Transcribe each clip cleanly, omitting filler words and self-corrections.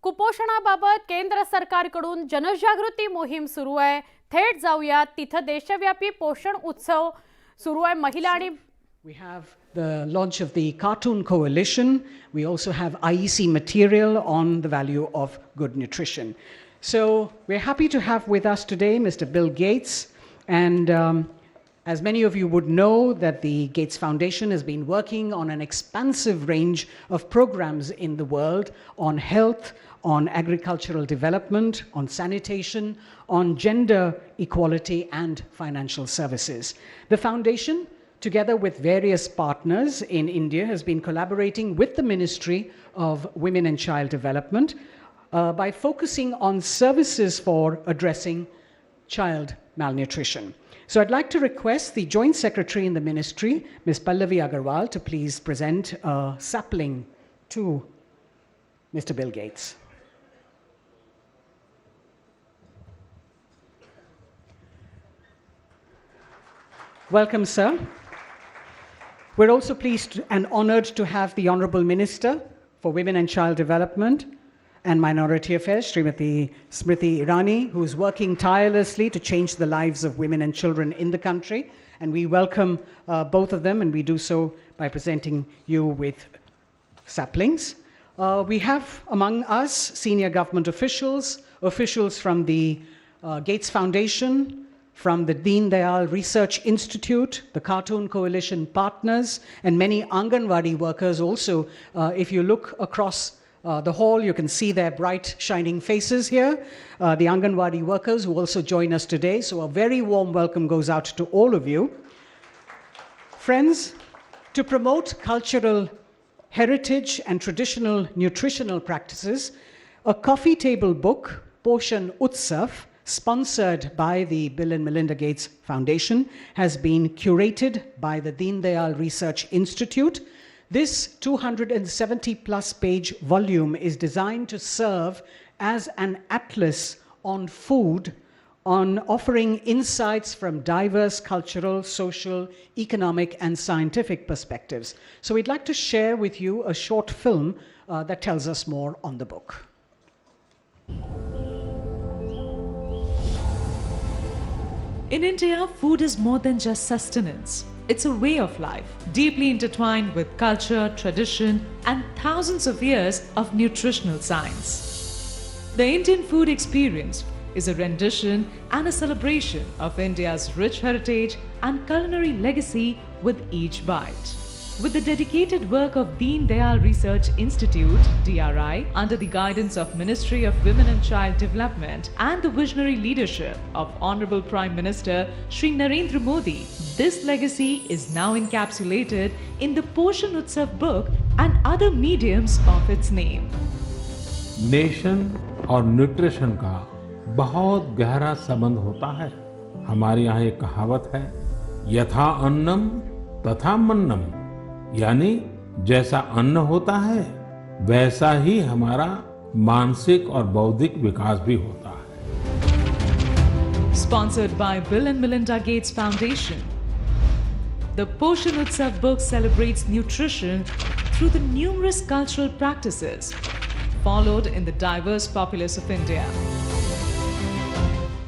कुपोषणाबाबत केंद्र सरकारकडून जनजागृती मोहीम सुरू आहे. थेट जाऊया तिथे देशव्यापी पोषण उत्सव सुरू आहे. महिला आणि We have the launch of the Cartoon Coalition. We also have IEC material on the value of good nutrition. So we're happy to have with us today Mr. Bill Gates. And as many of you would know, that the Gates Foundation has been working on an expansive range of programs in the world on health, on agricultural development, on sanitation, on gender equality and financial services. The foundation, together with various partners in India, has been collaborating with the Ministry of Women and Child Development by focusing on services for addressing child malnutrition. So I'd like to request the Joint Secretary in the Ministry, Ms. Pallavi Agarwal, to please present a sapling to Mr. Bill Gates. Welcome, sir. We're also pleased and honored to have the Honorable Minister for Women and Child Development and Minority Affairs, Srimati Smriti Irani, who is working tirelessly to change the lives of women and children in the country. And we welcome both of them, and we do so by presenting you with saplings. We have among us senior government officials, officials from the Gates Foundation, from the Deen Dayal Research Institute, the Cartoon Coalition partners, and many Anganwadi workers also. If you look across the hall, you can see their bright, shining faces here. The Anganwadi workers who also join us today. So a very warm welcome goes out to all of you. Friends, to promote cultural heritage and traditional nutritional practices, a coffee table book, Poshan Utsav, sponsored by the Bill and Melinda Gates Foundation, has been curated by the Deen Dayal Research Institute. This 270-plus page volume is designed to serve as an atlas on food, on offering insights from diverse cultural, social, economic, and scientific perspectives. So we'd like to share with you a short film that tells us more on the book. In India, food is more than just sustenance. It's a way of life, deeply intertwined with culture, tradition, and thousands of years of nutritional science. The Indian food experience is a rendition and a celebration of India's rich heritage and culinary legacy with each bite. With the dedicated work of Deen Dayal Research Institute, DRI, under the guidance of Ministry of Women and Child Development and the visionary leadership of Honorable Prime Minister Shri Narendra Modi, this legacy is now encapsulated in the Poshan Utsav book and other mediums of its name. Nation और nutrition का बहुत गहरा संबंध होता है. हमारे यहाँ एक कहावत है, यथा अन्नम तथा मन्नम, यानी जैसा अन्न होता है वैसा ही हमारा मानसिक और बौद्धिक विकास भी होता है. Sponsored by Bill and Melinda Gates Foundation, the Poshan Utsav book celebrates nutrition through the numerous cultural practices followed in the diverse populace of India.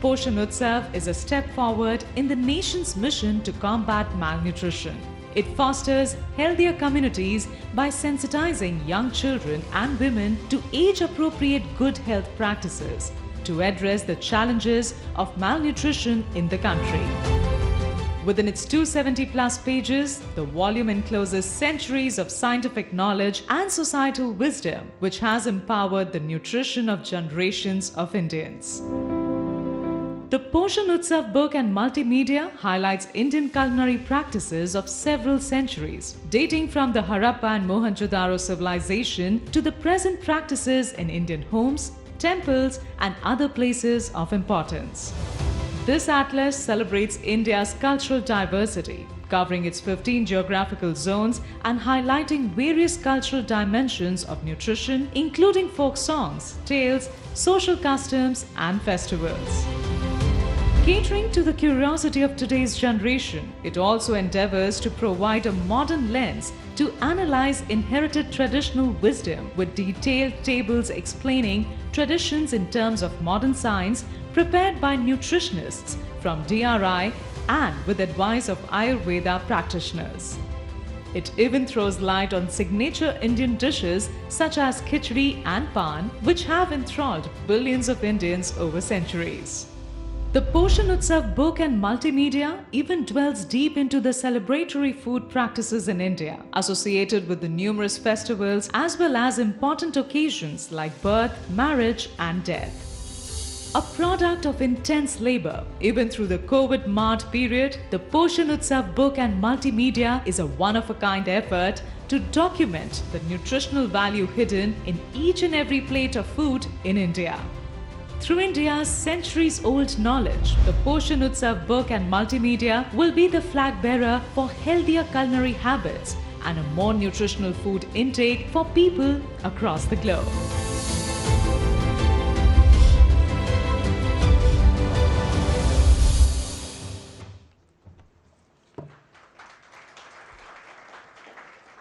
Poshan Utsav is a step forward in the nation's mission to combat malnutrition. It fosters healthier communities by sensitizing young children and women to age-appropriate good health practices to address the challenges of malnutrition in the country. Within its 270-plus pages, the volume encloses centuries of scientific knowledge and societal wisdom, which has empowered the nutrition of generations of Indians. The Poshan Utsav book and multimedia highlights Indian culinary practices of several centuries, dating from the Harappa and Mohenjo-daro civilization to the present practices in Indian homes, temples, and other places of importance. This atlas celebrates India's cultural diversity, covering its 15 geographical zones and highlighting various cultural dimensions of nutrition, including folk songs, tales, social customs, and festivals. Catering to the curiosity of today's generation, it also endeavors to provide a modern lens to analyze inherited traditional wisdom with detailed tables explaining traditions in terms of modern science prepared by nutritionists from DRI and with advice of Ayurveda practitioners. It even throws light on signature Indian dishes such as khichdi and pan, which have enthralled billions of Indians over centuries. The Poshan Utsav book and multimedia even dwells deep into the celebratory food practices in India, associated with the numerous festivals as well as important occasions like birth, marriage, and death. A product of intense labor, even through the COVID-marred period, the Poshan Utsav book and multimedia is a one-of-a-kind effort to document the nutritional value hidden in each and every plate of food in India. Through India's centuries-old knowledge, the Poshan Utsav book and multimedia will be the flag bearer for healthier culinary habits and a more nutritional food intake for people across the globe.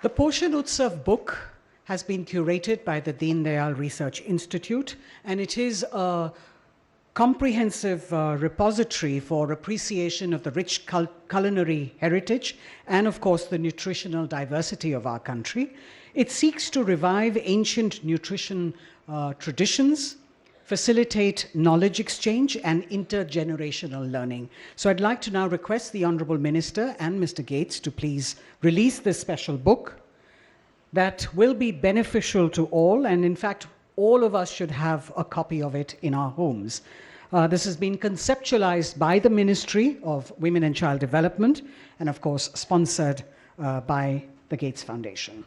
The Poshan Utsav book has been curated by the Deen Dayal Research Institute, and it is a comprehensive repository for appreciation of the rich culinary heritage and, of course, the nutritional diversity of our country. It seeks to revive ancient nutrition traditions, facilitate knowledge exchange and intergenerational learning. So I'd like to now request the Honourable Minister and Mr. Gates to please release this special book that will be beneficial to all, and in fact, all of us should have a copy of it in our homes. This has been conceptualized by the Ministry of Women and Child Development and, of course, sponsored by the Gates Foundation.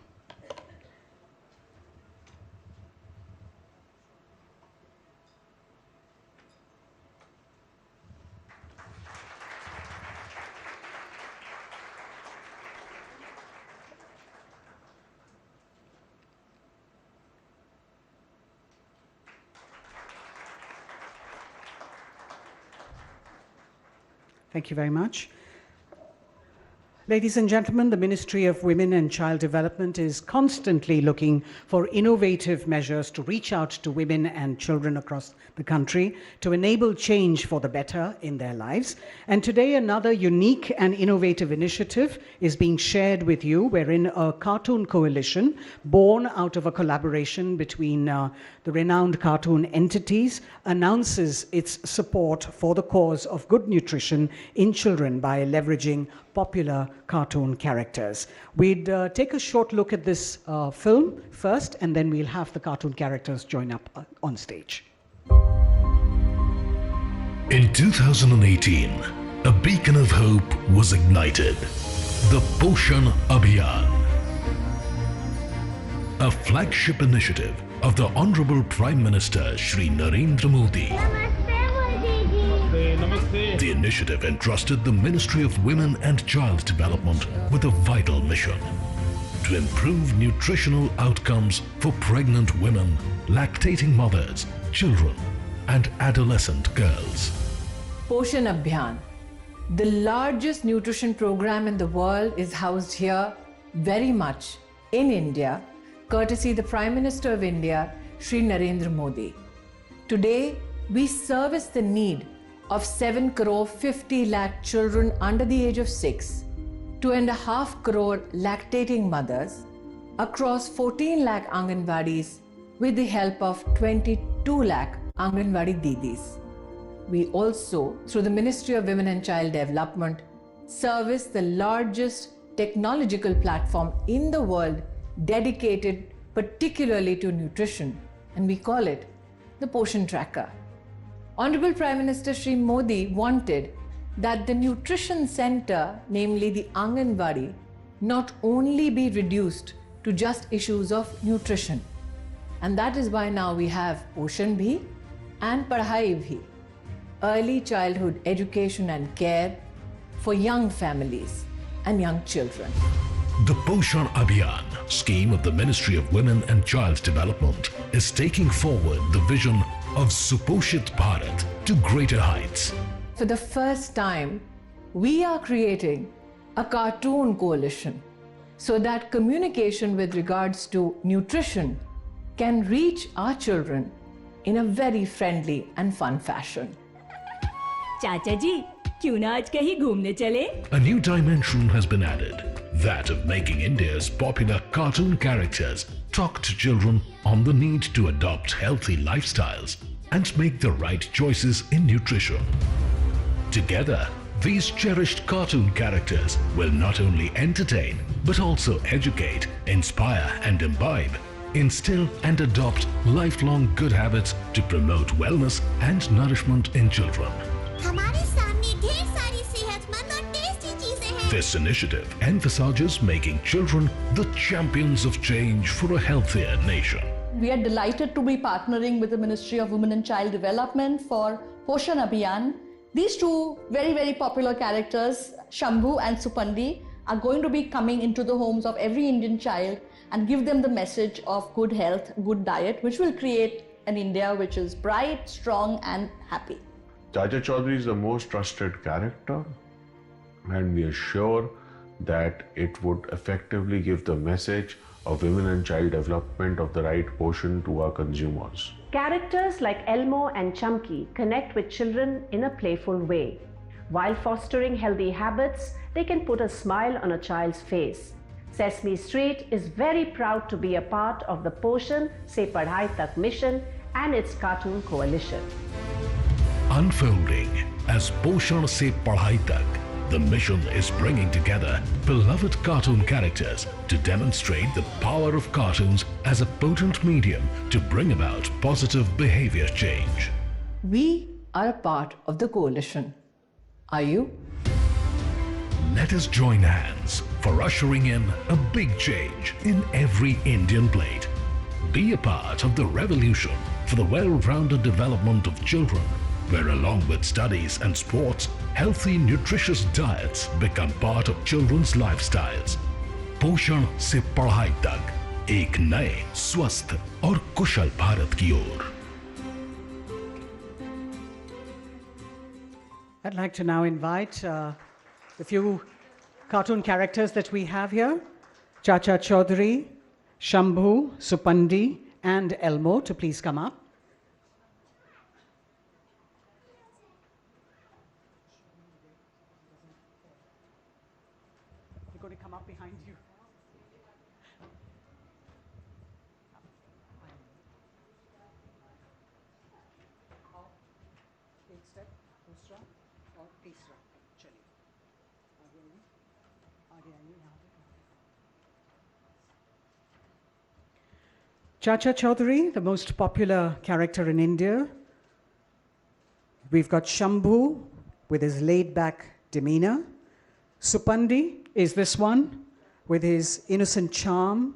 Thank you very much. Ladies and gentlemen, the Ministry of Women and Child Development is constantly looking for innovative measures to reach out to women and children across the country to enable change for the better in their lives. And today, another unique and innovative initiative is being shared with you, wherein a cartoon coalition born out of a collaboration between the renowned cartoon entities announces its support for the cause of good nutrition in children by leveraging popular cartoon characters. We'd take a short look at this film first, and then we'll have the cartoon characters join up on stage. In 2018, a beacon of hope was ignited. The Poshan Abhiyan, a flagship initiative of the Honorable Prime Minister Shri Narendra Modi. The initiative entrusted the Ministry of Women and Child Development with a vital mission: to improve nutritional outcomes for pregnant women, lactating mothers, children, and adolescent girls. Poshan Abhiyan, the largest nutrition program in the world, is housed here very much in India, courtesy the Prime Minister of India, Shri Narendra Modi. Today, we service the need of 7 crore 50 lakh children under the age of 6, 2.5 crore lactating mothers across 14 lakh Anganwadis with the help of 22 lakh Anganwadi Didis. We also, through the Ministry of Women and Child Development, service the largest technological platform in the world dedicated particularly to nutrition, and we call it the Poshan Tracker. Honorable Prime Minister Shri Modi wanted that the nutrition center, namely the Anganwadi, not only be reduced to just issues of nutrition. And that is why now we have Poshan Bhi and Padhai Bhi, early childhood education and care for young families and young children. The Poshan Abhiyan scheme of the Ministry of Women and Child Development is taking forward the vision of Suposhit Bharat to greater heights. for the first time, we are creating a cartoon coalition so that communication with regards to nutrition can reach our children in a very friendly and fun fashion. चाचा जी क्यों ना आज कहीं घूमने चले? A new dimension has been added, that of making India's popular cartoon characters talk to children on the need to adopt healthy lifestyles and make the right choices in nutrition. Together, these cherished cartoon characters will not only entertain but also educate, inspire and imbibe, instill and adopt lifelong good habits to promote wellness and nourishment in children. हमारे सामने ढेर सारी सेहतमंद और tasty चीजें हैं। This initiative emphasizes making children the champions of change for a healthier nation. We are delighted to be partnering with the Ministry of Women and Child Development for Poshan Abhiyan. These two very, very popular characters, Shambhu and Supandi, are going to be coming into the homes of every Indian child and give them the message of good health, good diet, which will create an India which is bright, strong and happy. Chacha Chaudhary is the most trusted character, and we are sure that it would effectively give the message of women and child development of the right portion to our consumers. Characters like Elmo and Chumki connect with children in a playful way. While fostering healthy habits, they can put a smile on a child's face. Sesame Street is very proud to be a part of the Poshan Se Padhai Tak mission and its cartoon coalition. Unfolding as Poshan Se Padhai Tak, the mission is bringing together beloved cartoon characters to demonstrate the power of cartoons as a potent medium to bring about positive behavior change. We are a part of the coalition. Are you? Let us join hands for ushering in a big change in every Indian plate. Be a part of the revolution for the well-rounded development of children, where along with studies and sports, healthy, nutritious diets become part of children's lifestyles. पोषण से पढ़ाई तक एक नए स्वस्थ और कुशल भारत की ओर. I'd like to now invite the few cartoon characters that we have here, Chacha Chaudhary, Shambhu, Supandi, and Elmo, to please come up. They're going to come up behind you. एक step, दूसरा और तीसरा. चलिए. आगे आइए यहाँ पे. Chacha Chaudhary, the most popular character in India. We've got Shambhu with his laid-back demeanor. Supandi is this one with his innocent charm.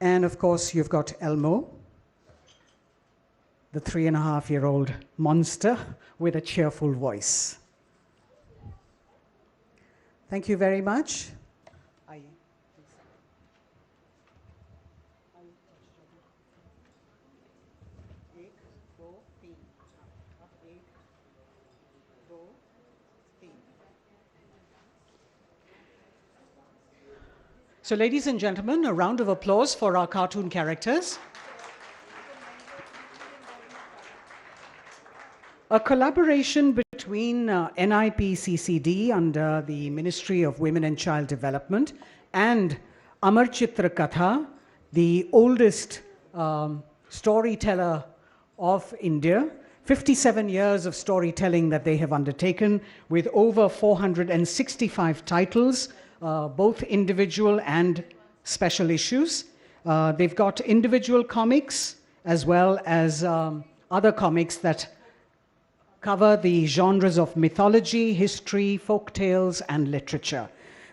And of course, you've got Elmo, the 3.5-year-old monster with a cheerful voice. Thank you very much. So, ladies and gentlemen, a round of applause for our cartoon characters. A collaboration between NIPCCD under the Ministry of Women and Child Development and Amar Chitra Katha, the oldest storyteller of India. 57 years of storytelling that they have undertaken with over 465 titles, both individual and special issues. They've got individual comics as well as other comics that cover the genres of mythology, history, folk tales, and literature.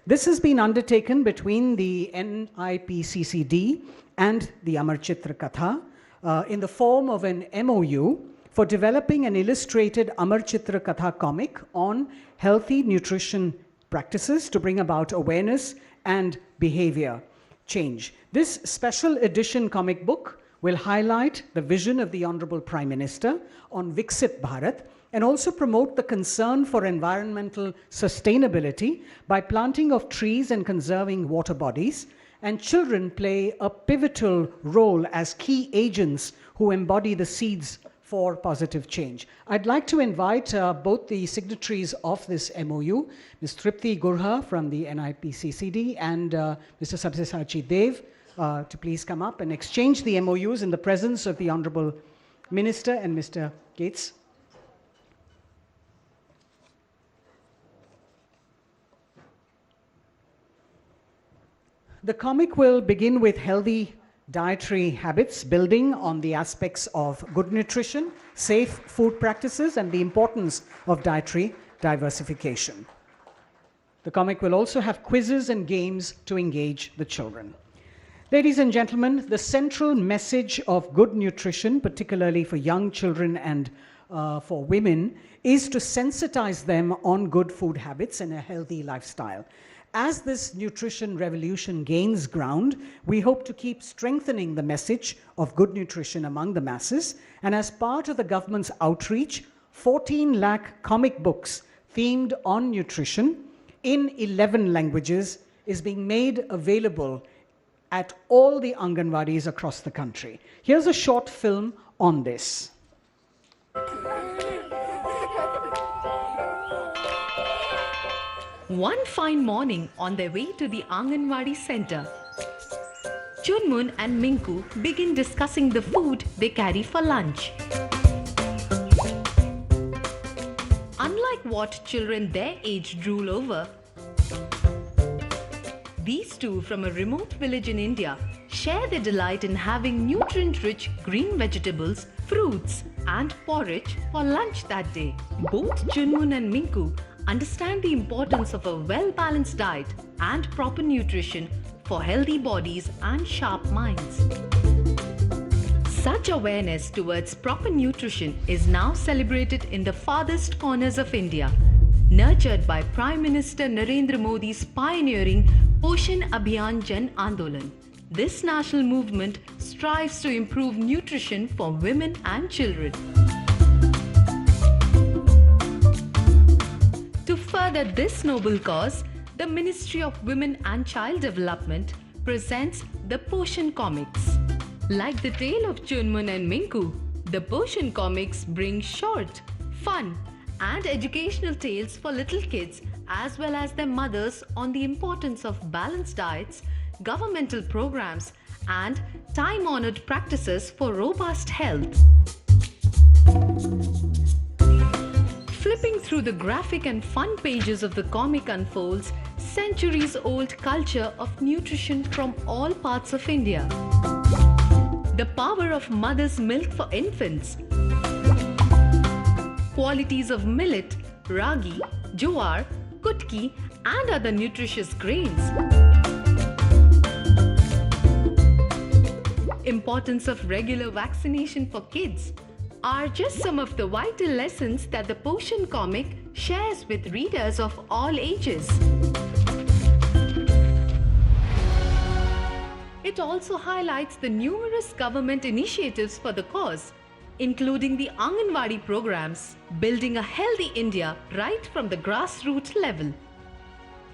This has been undertaken between the NIPCCD and the Amar Chitra Katha in the form of an MOU for developing an illustrated Amar Chitra Katha comic on healthy nutrition practices to bring about awareness and behavior change. This special edition comic book will highlight the vision of the Honorable Prime Minister on Viksit Bharat and also promote the concern for environmental sustainability by planting of trees and conserving water bodies. And children play a pivotal role as key agents who embody the seeds for positive change. I'd like to invite both the signatories of this MOU, Ms. Tripti Gurha from the NIPCCD and Mr. Sabyasachi Dev, to please come up and exchange the MOUs in the presence of the Honorable Minister and Mr. Gates. The comic will begin with healthy dietary habits, building on the aspects of good nutrition, safe food practices, and the importance of dietary diversification. The comic will also have quizzes and games to engage the children. Ladies and gentlemen, the central message of good nutrition, particularly for young children and for women, is to sensitize them on good food habits and a healthy lifestyle. As this nutrition revolution gains ground, we hope to keep strengthening the message of good nutrition among the masses. And as part of the government's outreach, 14 lakh comic books themed on nutrition in 11 languages is being made available at all the Anganwadis across the country. Here's a short film on this. One fine morning, on their way to the Anganwadi center, Chunmun and Minku begin discussing the food they carry for lunch. Unlike what children their age drool over, these two from a remote village in India share their delight in having nutrient-rich green vegetables, fruits, and porridge for lunch that day. Both Chunmun and Minku understand the importance of a well-balanced diet and proper nutrition for healthy bodies and sharp minds. Such awareness towards proper nutrition is now celebrated in the farthest corners of India, nurtured by Prime Minister Narendra Modi's pioneering Poshan Abhiyan Jan Andolan. This national movement strives to improve nutrition for women and children. To further this noble cause, the Ministry of Women and Child Development presents the Poshan Comics. Like the tale of Chunmun and Minku, the Poshan Comics bring short, fun, and educational tales for little kids as well as their mothers on the importance of balanced diets, governmental programs, and time-honored practices for robust health. Flipping through the graphic and fun pages of the comic unfolds centuries-old culture of nutrition from all parts of India. The power of mother's milk for infants, qualities of millet, ragi, jowar, kutki, and other nutritious grains, importance of regular vaccination for kids, are just some of the vital lessons that the Poshan comic shares with readers of all ages. It also highlights the numerous government initiatives for the cause, including the Anganwadi programs, building a healthy India right from the grassroots level.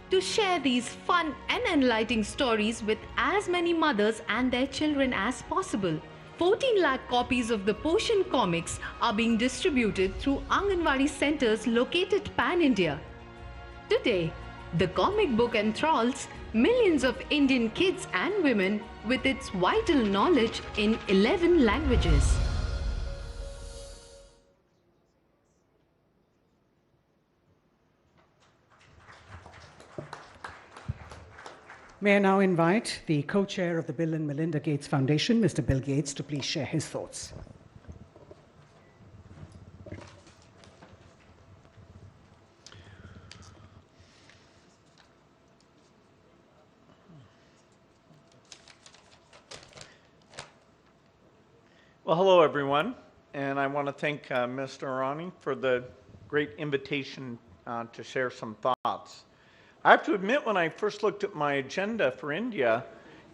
To share these fun and enlightening stories with as many mothers and their children as possible, 14 lakh copies of the Poshan comics are being distributed through Anganwadi centers located pan-India. Today, the comic book enthralls millions of Indian kids and women with its vital knowledge in 11 languages. May I now invite the co-chair of the Bill and Melinda Gates Foundation, Mr. Bill Gates, to please share his thoughts. Well, hello everyone, and I want to thank Mr. Irani for the great invitation to share some thoughts. I have to admit, when I first looked at my agenda for India,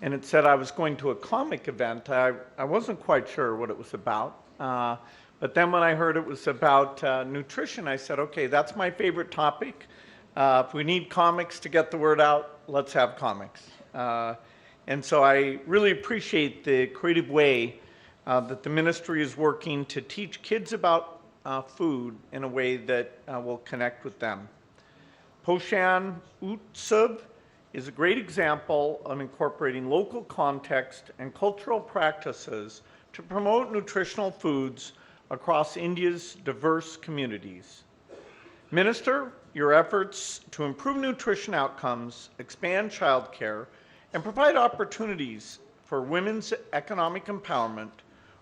and it said I was going to a comic event. I wasn't quite sure what it was about. But then when I heard it was about nutrition, I said, okay, that's my favorite topic. If we need comics to get the word out, let's have comics. And so I really appreciate the creative way that the ministry is working to teach kids about food in a way that will connect with them. Poshan Utsav is a great example of incorporating local context and cultural practices to promote nutritional foods across India's diverse communities. Minister, your efforts to improve nutrition outcomes, expand childcare, and provide opportunities for women's economic empowerment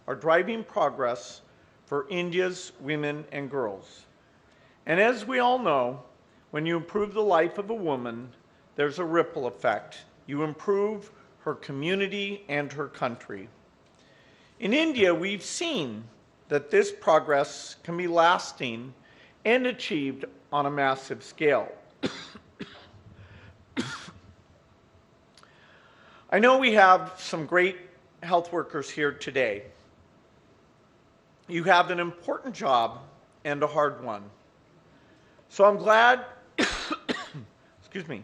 are driving progress for India's women and girls. And as we all know, when you improve the life of a woman, there's a ripple effect. You improve her community and her country. In India, we've seen that this progress can be lasting and achieved on a massive scale. I know we have some great health workers here today. You have an important job and a hard one. So I'm glad, excuse me,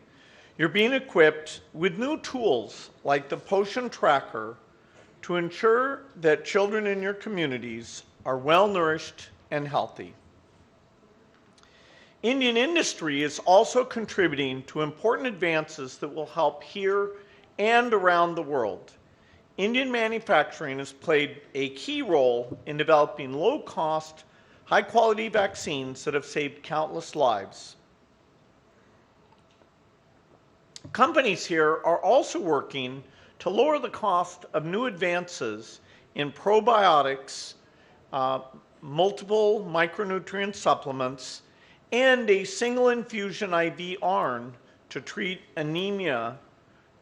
you're being equipped with new tools like the Poshan Tracker to ensure that children in your communities are well nourished and healthy. Indian industry is also contributing to important advances that will help here and around the world. Indian manufacturing has played a key role in developing low-cost, high-quality vaccines that have saved countless lives. Companies here are also working to lower the cost of new advances in probiotics, multiple micronutrient supplements, and a single infusion IV iron to treat anemia,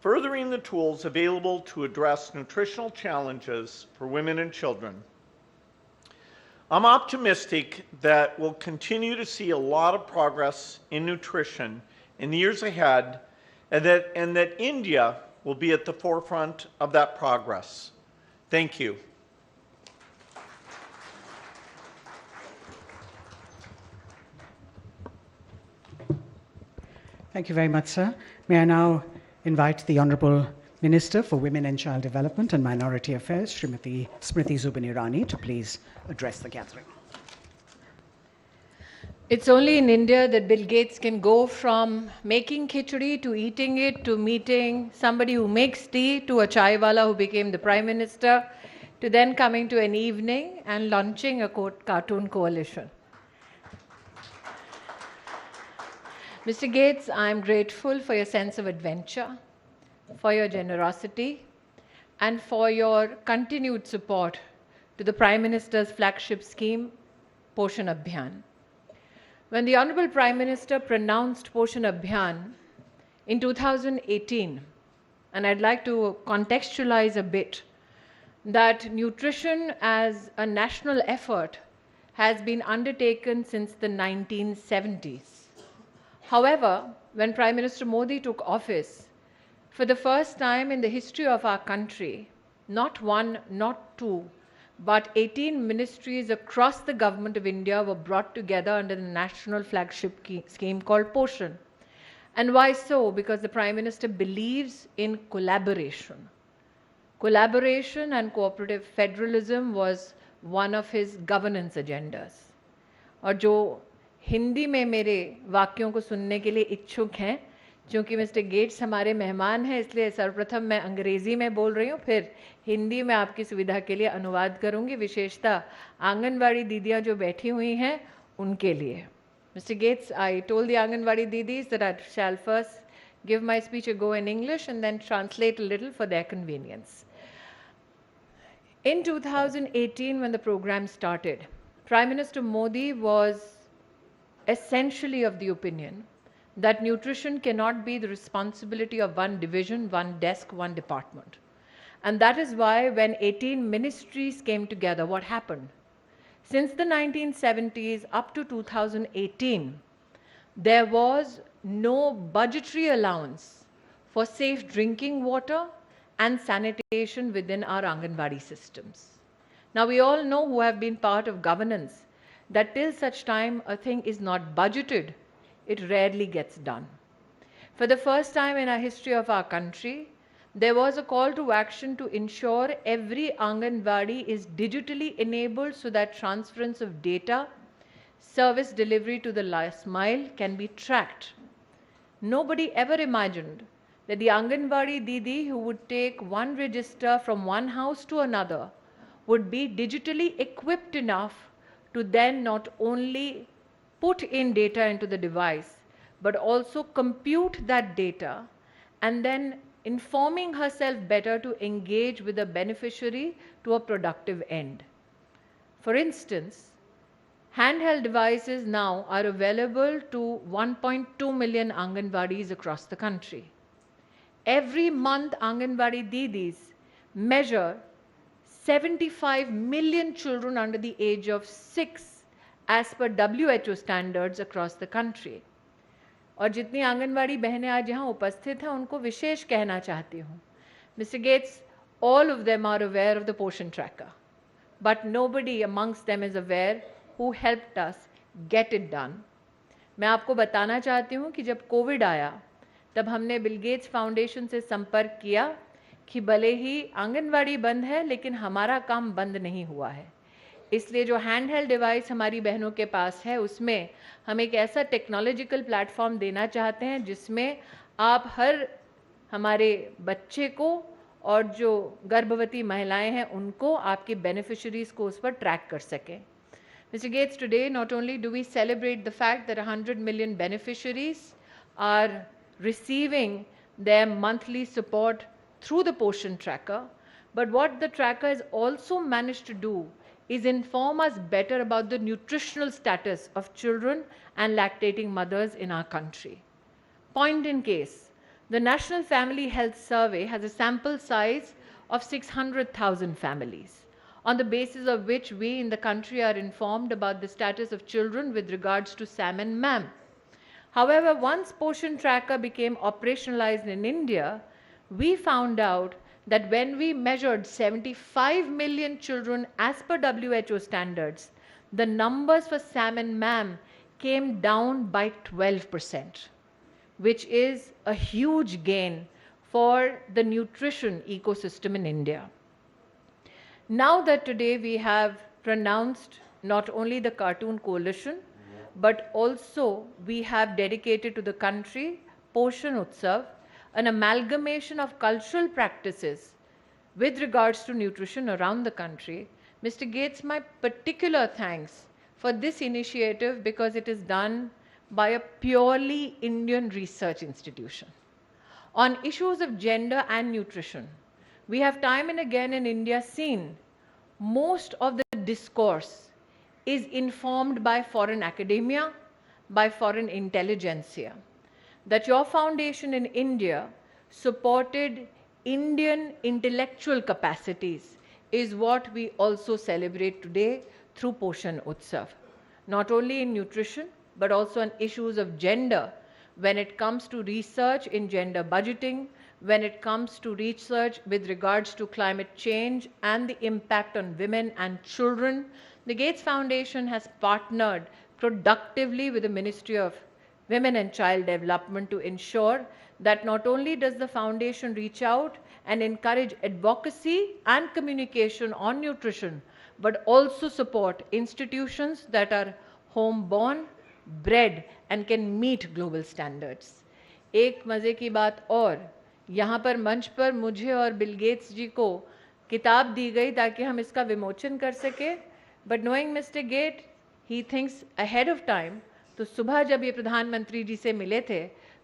furthering the tools available to address nutritional challenges for women and children. I'm optimistic that we'll continue to see a lot of progress in nutrition in the years ahead, and that India will be at the forefront of that progress. Thank you. Thank you very much, sir. May I now invite the Honorable Minister for Women and Child Development and Minority Affairs, Srimati Smriti Zubin Irani, to please address the gathering. It's only in India that Bill Gates can go from making khichdi to eating it to meeting somebody who makes tea to a chaiwala who became the Prime Minister to then coming to an evening and launching a cartoon coalition. Mr. Gates, I'm grateful for your sense of adventure, for your generosity, and for your continued support to the Prime Minister's flagship scheme, Poshan Abhiyan. When the Honorable Prime Minister pronounced Poshan Abhiyan in 2018, and I'd like to contextualize a bit, that nutrition as a national effort has been undertaken since the 1970s. However, when Prime Minister Modi took office, for the first time in the history of our country, not one, not two, but 18 ministries across the government of India were brought together under the national flagship scheme called Poshan. And why so? Because the Prime Minister believes in collaboration. Collaboration and cooperative federalism was one of his governance agendas. और जो हिंदी में मेरे वाक्यों को सुनने के लिए इच्छुक हैं, क्योंकि मिस्टर गेट्स हमारे मेहमान हैं, इसलिए सर्वप्रथम मैं अंग्रेज़ी में बोल रही हूँ, फिर हिंदी में आपकी सुविधा के लिए अनुवाद करूँगी, विशेषतः आंगनवाड़ी दीदियाँ जो बैठी हुई हैं उनके लिए. Mr. Gates, I told the Anganwadi Didis that I shall first give my speech a go in English and then translate a little for their convenience. In 2018, when the program started, Prime Minister Modi was essentially of the opinion that nutrition cannot be the responsibility of one division, one desk, one department. And that is why when 18 ministries came together, what happened? Since the 1970s up to 2018, there was no budgetary allowance for safe drinking water and sanitation within our Anganwadi systems. Now, we all know who have been part of governance that till such time a thing is not budgeted, it rarely gets done. For the first time in our history of our country, there was a call to action to ensure every Anganwadi is digitally enabled so that transference of data, service delivery to the last mile can be tracked. Nobody ever imagined that the Anganwadi Didi who would take one register from one house to another would be digitally equipped enough to then not only put in data into the device, but also compute that data and then informing herself better to engage with the beneficiary to a productive end. For instance, handheld devices now are available to 1.2 million Anganwadis across the country. Every month, Anganwadi Didis measure 75 million children under the age of 6 as per WHO standards across the country. और जितनी आंगनवाड़ी बहनें आज यहाँ उपस्थित हैं उनको विशेष कहना चाहती हूँ. Mr. Gates, all of them are aware of the Poshan tracker, but nobody amongst them is aware who helped us get it done. मैं आपको बताना चाहती हूँ कि जब कोविड आया तब हमने बिल गेट्स फाउंडेशन से संपर्क किया कि भले ही आंगनवाड़ी बंद है लेकिन हमारा काम बंद नहीं हुआ है. इसलिए जो हैंड हेल्ड डिवाइस हमारी बहनों के पास है उसमें हम एक ऐसा टेक्नोलॉजिकल प्लेटफॉर्म देना चाहते हैं जिसमें आप हर हमारे बच्चे को और जो गर्भवती महिलाएं हैं उनको आपके बेनिफिशरीज को उस पर ट्रैक कर सकें. Mr. Gates, today not only do we celebrate the fact that 100 million beneficiaries are receiving their monthly support through the Poshan tracker, but what the tracker has also managed to do is inform us better about the nutritional status of children and lactating mothers in our country. Point in case, the National Family Health Survey has a sample size of 600,000 families, on the basis of which we in the country are informed about the status of children with regards to SAM and MAM. However, once Poshan Tracker became operationalized in India, we found out that when we measured 75 million children as per WHO standards, the numbers for SAM and MAM came down by 12%, which is a huge gain for the nutrition ecosystem in India. Now that today we have pronounced not only the Cartoon Coalition, but also we have dedicated to the country Poshan Utsav, an amalgamation of cultural practices with regards to nutrition around the country. Mr. Gates, my particular thanks for this initiative because it is done by a purely Indian research institution. On issues of gender and nutrition, we have time and again in India seen most of the discourse is informed by foreign academia, by foreign intelligentsia. That your foundation in India supported Indian intellectual capacities is what we also celebrate today through Poshan Utsav. Not only in nutrition, but also on issues of gender, when it comes to research in gender budgeting, when it comes to research with regards to climate change and the impact on women and children. The Gates Foundation has partnered productively with the Ministry of Women and Child Development to ensure that not only does the foundation reach out and encourage advocacy and communication on nutrition, but also support institutions that are home-born, bred, and can meet global standards. एक मज़े की बात और यहाँ पर मंच पर मुझे और बिल गेट्स जी को किताब दी गई ताकि हम इसका विमोचन कर सके. But knowing Mr. Gates, he thinks ahead of time. तो सुबह जब ये प्रधानमंत्री जी से मिले थे,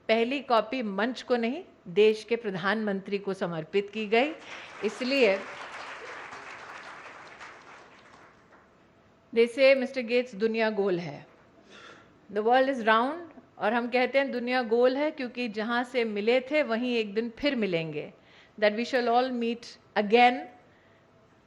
पहली कॉपी मंच को नहीं, देश के प्रधानमंत्री को समर्पित की गई. इसलिए they say Mr. Gates दुनिया गोल है. The world is round. और हम कहते हैं दुनिया गोल है क्योंकि जहाँ से मिले थे वहीं एक दिन फिर मिलेंगे. That we shall all meet again.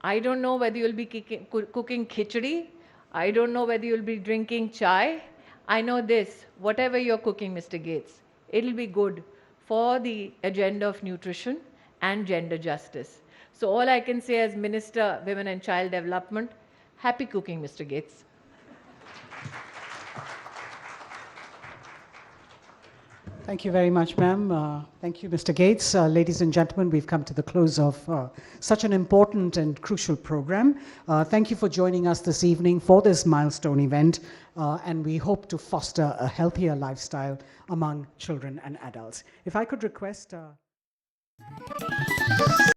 I don't know whether you will be cooking khichdi. I don't know whether you will be drinking chai. I know this, whatever you're cooking, Mr. Gates, it'll be good for the agenda of nutrition and gender justice. So all I can say as Minister, Women and Child Development, happy cooking, Mr. Gates. Thank you very much, ma'am. Thank you, Mr. Gates. Ladies and gentlemen, we've come to the close of such an important and crucial program. Thank you for joining us this evening for this milestone event, and we hope to foster a healthier lifestyle among children and adults. If I could request...